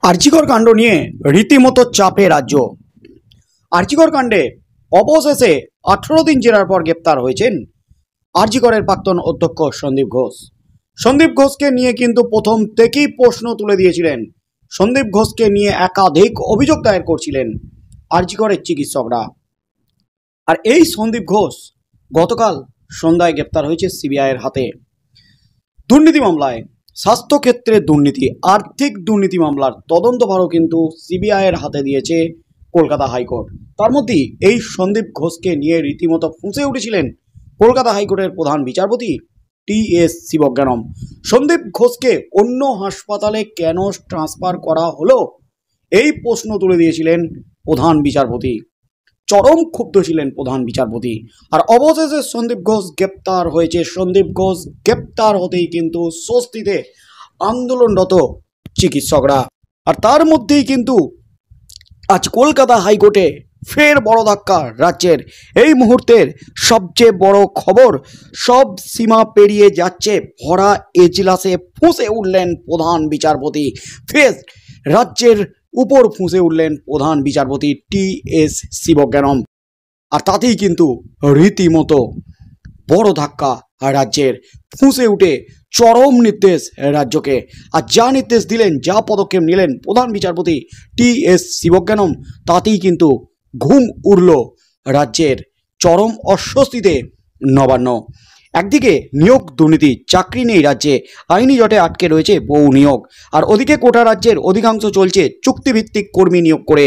আরজিকর কাণ্ড নিয়ে রীতিমতো চাপে রাজ্য। আরজিকর কাণ্ডে অবশেষে 18 দিন জেরার পর গ্রেপ্তার হয়েছেন আরজিকরের প্রাক্তন অধ্যক্ষ সন্দীপ ঘোষ। সন্দীপ ঘোষকে নিয়ে কিন্তু প্রথম থেকেই প্রশ্ন তুলে দিয়েছিলেন। সন্দীপ ঘোষকে নিয়ে একাধিক অভিযোগ দায়ের করছিলেন আরজিকরের চিকিৎসকরা। আর এই সন্দীপ ঘোষ গতকাল সন্ধ্যায় গ্রেপ্তার হয়েছে সিবিআইয়ের হাতে। দুর্নীতি মামলায়, স্বাস্থ্যক্ষেত্রে দুর্নীতি, আর্থিক দুর্নীতি মামলার তদন্তভারও কিন্তু সিবিআইয়ের হাতে দিয়েছে কলকাতা হাইকোর্ট। তার মধ্যেই এই সন্দীপ ঘোষকে নিয়ে রীতিমতো ফুঁসে উঠেছিলেন কলকাতা হাইকোর্টের প্রধান বিচারপতি টি.এস. শিবজ্ঞানম। সন্দীপ ঘোষকে অন্য হাসপাতালে কেন ট্রান্সফার করা হলো, এই প্রশ্ন তুলে দিয়েছিলেন প্রধান বিচারপতি। চরম ক্ষুব্ধ ছিলেন প্রধান বিচারপতি। আর অবশেষে সন্দীপ ঘোষ গ্রেপ্তার হয়েছে। সন্দীপ ঘোষ গ্রেপ্তার হতেই কিন্তু স্বস্তিতে আন্দোলনরত চিকিৎসকরা। আর তার মধ্যেই কিন্তু আজ কলকাতা হাইকোর্টে ফের বড় ধাক্কা রাজ্যের। এই মুহূর্তের সবচেয়ে বড় খবর, সব সীমা পেরিয়ে যাচ্ছে ভরা এজলাসে ফুঁসে উঠলেন প্রধান বিচারপতি। ফের রাজ্যের উপর ফুঁসে উঠলেন প্রধান বিচারপতি টি.এস. শিবজ্ঞানম। আর তাতেই কিন্তু রীতিমতো বড় ধাক্কা রাজ্যের। ফুঁসে উঠে চরম নির্দেশ রাজ্যকে। আর যা নির্দেশ দিলেন, যা পদক্ষেপ নিলেন প্রধান বিচারপতি টি.এস. শিবজ্ঞানম, তাতেই কিন্তু ঘুম উড়ল রাজ্যের। চরম অস্বস্তিতে নবান্ন। একদিকে নিয়োগ দুর্নীতি, চাকরি নেই রাজ্যে, আইনি জটে আটকে রয়েছে বহু নিয়োগ। আর ওদিকে গোটা রাজ্যের অধিকাংশ চলছে চুক্তিভিত্তিক কর্মী নিয়োগ করে।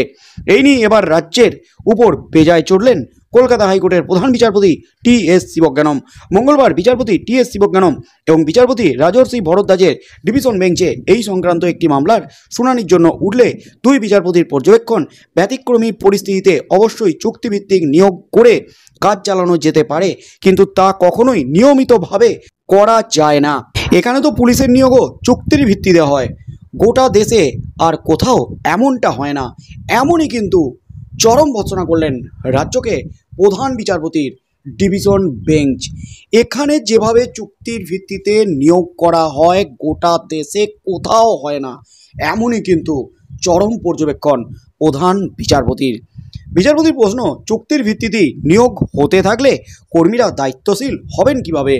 এই নিয়ে এবার রাজ্যের উপর বেজায় চড়লেন কলকাতা হাইকোর্টের প্রধান বিচারপতি টি.এস. শিবজ্ঞানম। মঙ্গলবার বিচারপতি টি.এস. শিবজ্ঞানম এবং বিচারপতি রাজর্ষি ভরদ্বাজের ডিভিশন বেঞ্চে এই সংক্রান্ত একটি মামলার শুনানির জন্য উঠলে দুই বিচারপতির পর্যবেক্ষণ, ব্যতিক্রমী পরিস্থিতিতে অবশ্যই চুক্তিভিত্তিক নিয়োগ করে কাজ চালানো যেতে পারে, কিন্তু তা কখনোই নিয়মিতভাবে করা যায় না। এখানে তো পুলিশের নিয়োগও চুক্তির ভিত্তিতে হয়, গোটা দেশে আর কোথাও এমনটা হয় না। এমনই কিন্তু চরম ভর্ৎসনা করলেন রাজ্যকে প্রধান বিচারপতির ডিভিশন বেঞ্চ। এখানে যেভাবে চুক্তির ভিত্তিতে নিয়োগ করা হয় গোটা দেশে কোথাও হয় না, এমনই কিন্তু চরম পর্যবেক্ষণ প্রধান বিচারপতির। বিচারপতির প্রশ্ন, চুক্তির ভিত্তিতে নিয়োগ হতে থাকলে কর্মীরা দায়িত্বশীল হবেন কিভাবে?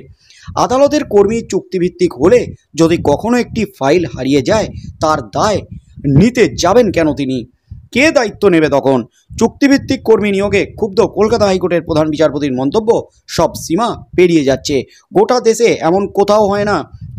আদালতের কর্মী চুক্তিভিত্তিক হলে যদি কখনো একটি ফাইল হারিয়ে যায়, তার দায় নিতে যাবেন কেন তিনি? কে দায়িত্ব নেবে তখন? চুক্তিভিত্তিক কর্মী নিয়োগে ক্ষুব্ধ কলকাতা হাইকোর্টের প্রধান বিচারপতির মন্তব্য, সব সীমা পেরিয়ে যাচ্ছে, গোটা দেশে এমন কোথাও হয় না।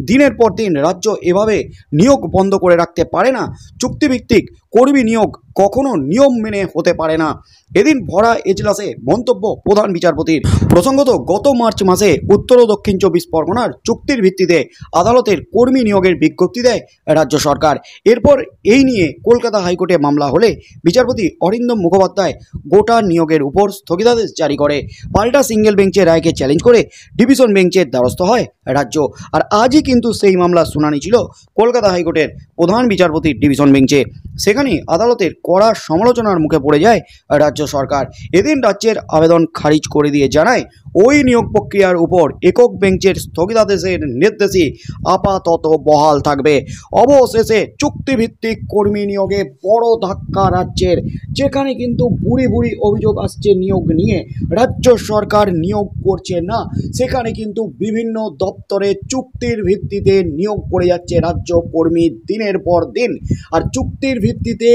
দিনের পর দিন রাজ্য এভাবে নিয়োগ বন্ধ করে রাখতে পারে না। চুক্তিভিত্তিক কর্মী নিয়োগ কখনো নিয়ম মেনে হতে পারে না। এদিন ভরা এজলাসে মন্তব্য প্রধান বিচারপতির। প্রসঙ্গত, গত মার্চ মাসে উত্তর ও দক্ষিণ 24 পরগনার চুক্তির ভিত্তিতে আদালতের কর্মী নিয়োগের বিজ্ঞপ্তি দেয় রাজ্য সরকার। এরপর এই নিয়ে কলকাতা হাইকোর্টে মামলা হলে বিচারপতি অরিন্দম মুখোপাধ্যায় গোটা নিয়োগের উপর স্থগিতাদেশ জারি করে। পাল্টা সিঙ্গেল বেঞ্চের রায়কে চ্যালেঞ্জ করে ডিভিশন বেঞ্চের দ্বারস্থ হয় রাজ্য। আর আজই কিন্তু সেই মামলার শুনানি ছিল কলকাতা হাইকোর্টের প্রধান বিচারপতির ডিভিশন বেঞ্চে। সেখানে আদালতের কড়া সমালোচনার মুখে পড়ে যায় রাজ্য সরকার। এদিন রাজ্যের আবেদন খারিজ করে দিয়ে জানায়, ওই নিয়োগ প্রক্রিয়ার উপর একক বেঞ্চের স্থগিতাদেশের নির্দেশই আপাতত বহাল থাকবে। অবশেষে চুক্তিভিত্তিক কর্মী নিয়োগে বড় ধাক্কা রাজ্যের। যেখানে কিন্তু বুড়ি বুড়ি অভিযোগ আসছে নিয়োগ নিয়ে, রাজ্য সরকার নিয়োগ করছে না, সেখানে কিন্তু বিভিন্ন দপ্তরে চুক্তির ভিত্তিতে নিয়োগ করে যাচ্ছে রাজ্য কর্মী দিনের পর দিন। আর চুক্তির ভিত্তিতে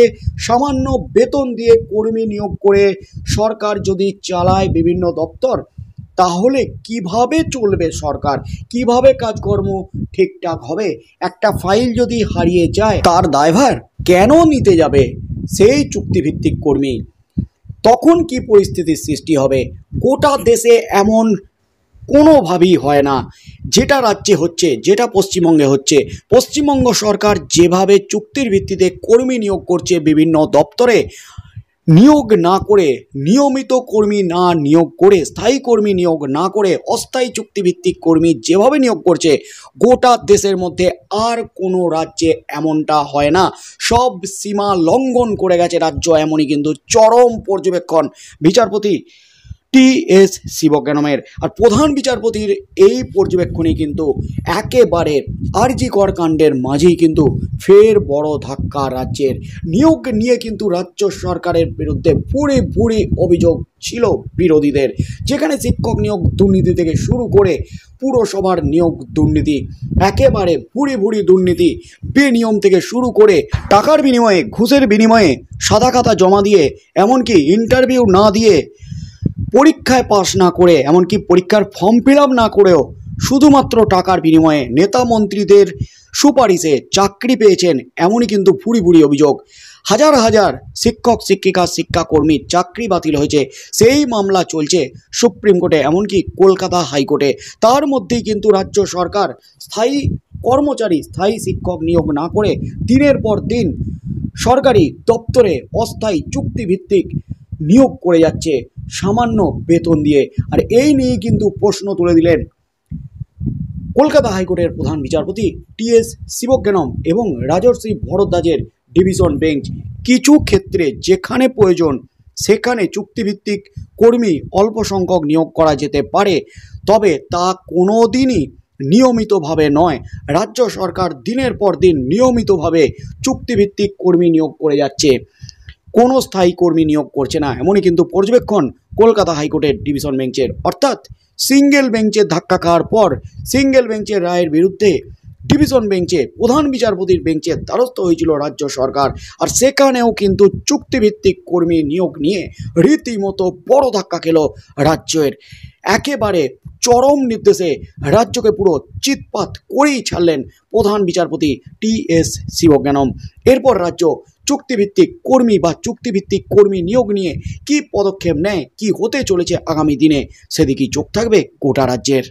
সামান্য বেতন দিয়ে কর্মী নিয়োগ করে সরকার যদি চালায় বিভিন্ন দপ্তর, তাহলে কিভাবে চলবে সরকার? কিভাবে কাজকর্ম ঠিকঠাক হবে? একটা ফাইল যদি হারিয়ে যায়, তার দায়ভার কেন নিতে যাবে সেই চুক্তিভিত্তিক কর্মী? তখন কি পরিস্থিতির সৃষ্টি হবে? গোটা দেশে এমন কোনোভাবেই হয় না যেটা রাজ্যে হচ্ছে, যেটা পশ্চিমবঙ্গে হচ্ছে। পশ্চিমবঙ্গ সরকার যেভাবে চুক্তির ভিত্তিতে কর্মী নিয়োগ করছে বিভিন্ন দপ্তরে, নিয়োগ না করে, নিয়মিত কর্মী না নিয়োগ করে, স্থায়ী কর্মী নিয়োগ না করে অস্থায়ী চুক্তিভিত্তিক কর্মী যেভাবে নিয়োগ করছে, গোটা দেশের মধ্যে আর কোনো রাজ্যে এমনটা হয় না। সব সীমা লঙ্ঘন করে গেছে রাজ্য, এমনই কিন্তু চরম পর্যবেক্ষণ বিচারপতি টি.এস. শিবজ্ঞানমের। আর প্রধান বিচারপতির এই পর্যবেক্ষণে কিন্তু একেবারে আরজি কর কাণ্ডের মাঝেই কিন্তু ফের বড় ধাক্কা রাজ্যের। নিয়োগ নিয়ে কিন্তু রাজ্য সরকারের বিরুদ্ধে ভুরি ভুরি অভিযোগ ছিল বিরোধীদের, যেখানে শিক্ষক নিয়োগ দুর্নীতি থেকে শুরু করে পুরসভার নিয়োগ দুর্নীতি, একেবারে ভুরি ভুরি দুর্নীতি, বেনিয়ম থেকে শুরু করে টাকার বিনিময়ে, ঘুষের বিনিময়ে সাদা খাতা জমা দিয়ে, এমনকি ইন্টারভিউ না দিয়ে, পরীক্ষায় পাশ না করে, এমনকি পরীক্ষার ফর্ম ফিল আপ না করেও শুধুমাত্র টাকার বিনিময়ে নেতা মন্ত্রীদের সুপারিশে চাকরি পেয়েছেন, এমনই কিন্তু ভুরি ভুরি অভিযোগ। হাজার হাজার শিক্ষক শিক্ষিকা শিক্ষাকর্মীর চাকরি বাতিল হয়েছে, সেই মামলা চলছে সুপ্রিম কোর্টে, এমনকি কলকাতা হাইকোর্টে। তার মধ্যেই কিন্তু রাজ্য সরকার স্থায়ী কর্মচারী, স্থায়ী শিক্ষক নিয়োগ না করে দিনের পর দিন সরকারি দপ্তরে অস্থায়ী চুক্তিভিত্তিক নিয়োগ করে যাচ্ছে সামান্য বেতন দিয়ে। আর এই নিয়ে কিন্তু প্রশ্ন তুলে দিলেন কলকাতা হাইকোর্টের প্রধান বিচারপতি টি.এস. শিবজ্ঞানম এবং রাজর্ষি ভরদ্বাজের ডিভিশন বেঞ্চ। কিছু ক্ষেত্রে যেখানে প্রয়োজন সেখানে চুক্তিভিত্তিক কর্মী অল্প সংখ্যক নিয়োগ করা যেতে পারে, তবে তা কোনো দিনই নিয়মিতভাবে নয়। রাজ্য সরকার দিনের পর দিন নিয়মিতভাবে চুক্তিভিত্তিক কর্মী নিয়োগ করে যাচ্ছে, কোনো স্থায়ী কর্মী নিয়োগ করছে না, এমনই কিন্তু পর্যবেক্ষণ কলকাতা হাইকোর্টের ডিভিশন বেঞ্চের। অর্থাৎ সিঙ্গেল বেঞ্চের ধাক্কা খাওয়ার পর সিঙ্গেল বেঞ্চের রায়ের বিরুদ্ধে ডিভিশন বেঞ্চে, প্রধান বিচারপতির বেঞ্চে দ্বারস্থ হয়েছিল রাজ্য সরকার। আর সেখানেও কিন্তু চুক্তিভিত্তিক কর্মী নিয়োগ নিয়ে রীতিমতো বড় ধাক্কা খেল রাজ্যের। একেবারে চরম নির্দেশে রাজ্যকে পুরো চিৎপাত করেই ছাড়লেন প্রধান বিচারপতি টি.এস. শিবজ্ঞানম। এরপর রাজ্য চুক্তিভিত্তিক কর্মী বা চুক্তিভিত্তিক কর্মী নিয়োগ নিয়ে কী পদক্ষেপ নেয়, কী হতে চলেছে আগামী দিনে, সেদিকেই চোখ থাকবে গোটা রাজ্যের।